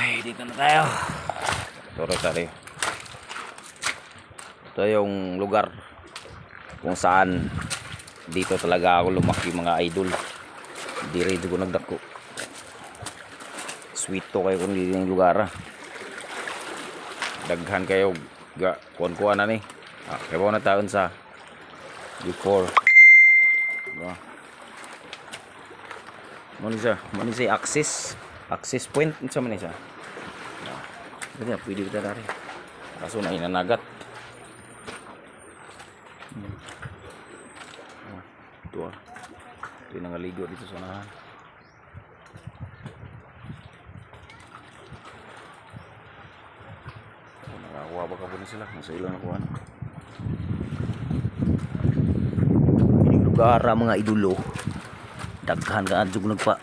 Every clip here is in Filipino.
Okay, dito na tayo. Turo tayo. Ito yung lugar kung saan dito talaga ako lumaki, mga idol. Hindi rin ko nagdako. Sweet to kayo kung dito yung lugar. Daghan kayo kuan-kuan na ni. Kaya na taon sa before. Diba? Muna siya access point sa man siya. Ganyan, pwede kita dari. Kaso na inanagat. Ito ito yung nangaligo dito sa unahan. Nakakuha ba ka po na sila? Nasa ilang nakuha na. Yung lugar mga idolo. Daghan ka adjog nagpa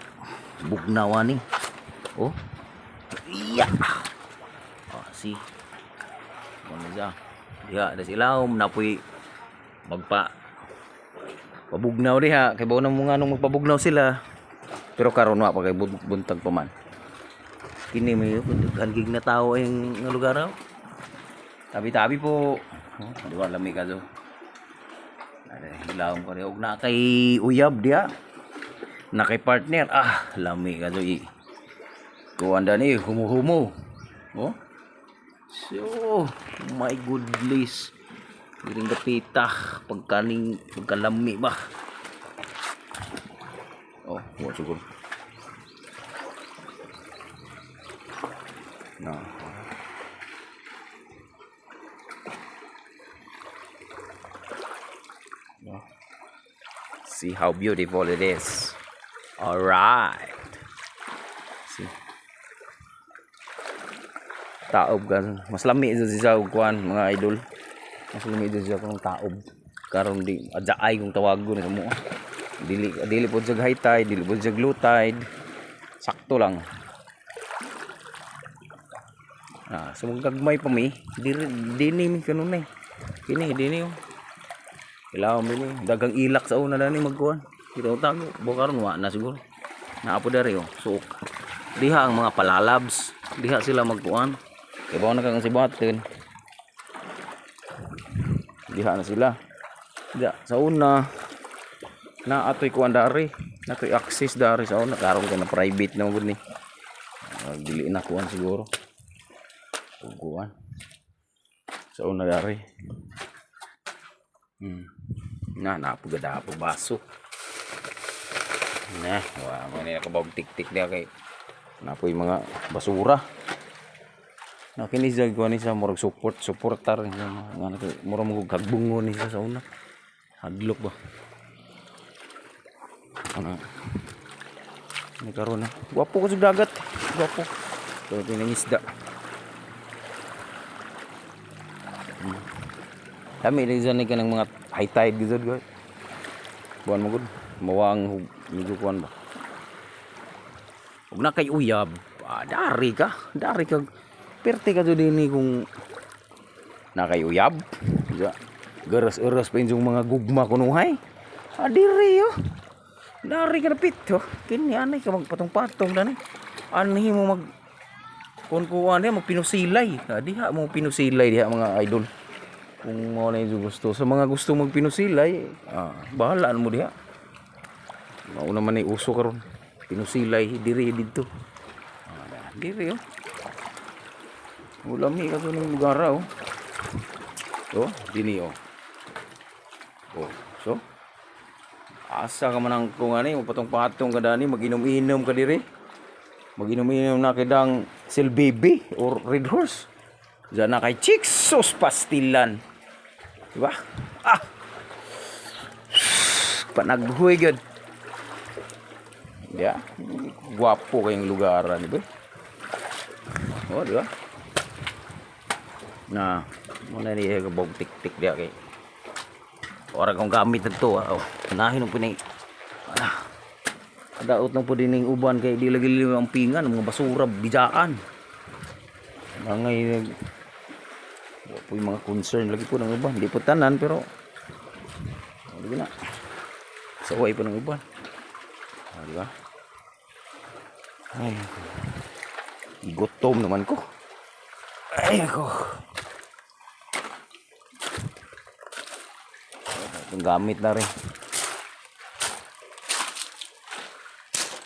bugnawa ni. Oh. Iya. Oh, si. Ano siya? Diha, da sila napoy magpa pabugnaw diha kay bawo na mo nga nung magpabugnaw sila. Pero karon wa pa kay buntag pa man. Kini may gig na tao ang lugar raw. Tabi-tabi po. Oh, di ba lami ka do. Hilawon ko rin. Huwag na kay uyab diya. Na kay partner. Lami ka do. Kuwanda ni. Humo-humo. Oh. So. My goodness. Hiring kapita. Pagkalami ba. Oh. Huwag siguro. No. See how beautiful it is. All right. See. Taob ka. Mas lami sa siya kuan mga idol. Mas lami sa siya kung taob. Karon di adyaay kung tawagon mo. Dili pod sa high tide, dili pod sa low tide. Sakto lang. So magagmay pa mi. Dini mi kanunay. Kini dini oh. Ilaw mo ni dagang ilak sa una na ni magkuhan. Kita tago bukaron wa na siguro. Naapo dari oh. Suok. Diha ang mga palalabs. Diha sila magkuhan. Kay bawo na kang sibaten. Diha na sila. Diha sa una na atoy kuan dari. Natoy access dari sa una karon kay na private na gud ni. Dili na kuan siguro. Kuan. Sa una dari. Napagada po baso. Mo ni nakabog tik-tik dia kay napoy mga basura. Kini sa kuan ni sa murag supportar nga murag mo kagbungo ni sa una. Hadlok ba. Ni karon na. Gwapo ko sa dagat. Gwapo. So pinangisda. Kami reason ni kanang mga high tide gid guys. Buwan mo gud mawang medyo kuan ba. Ug na kay uyab, dari ka perti ka jud ni kung na kay uyab. Garas-eras pa yung mga gugma kunuhay. Diri yo. Dari ka dapit yo. Kini anay ka magpatong-patong dani. Anhi mo mag kuan dia magpinusilay. Diha mo pinusilay diha mga idol. Kung mo na yung gusto sa mga gusto magpinusilay, bahalaan mo diha. Mauna man ay uso karon. Pinusilay diri dito. Diri oh. Ulami ka to ng lugar oh. Oh, dini oh. Oh, so asa ka man ang kung ani magpatong-patong ka dani, mag-inom-inom ka diri. Mag-inom-inom na kidang Sil Baby or Red Horse. Diyan na kay Chicks pastilan. Diba? Panaghuy gud. Ya, guwapo kayong lugaran, diba? Oh, diba? Na, muna ni kabog tik-tik dia kay. Ora kong gamit nagto, nahin ng pinay. Daot nang po dining uban kay di lagi ang pingan, mga basura, bijaan. Ngay po yung mga concern lagi po ng uban, hindi po tanan pero di na saway po ng uban, di ba? Ay, Gutom naman ko. Ay ako. Itong gamit na rin.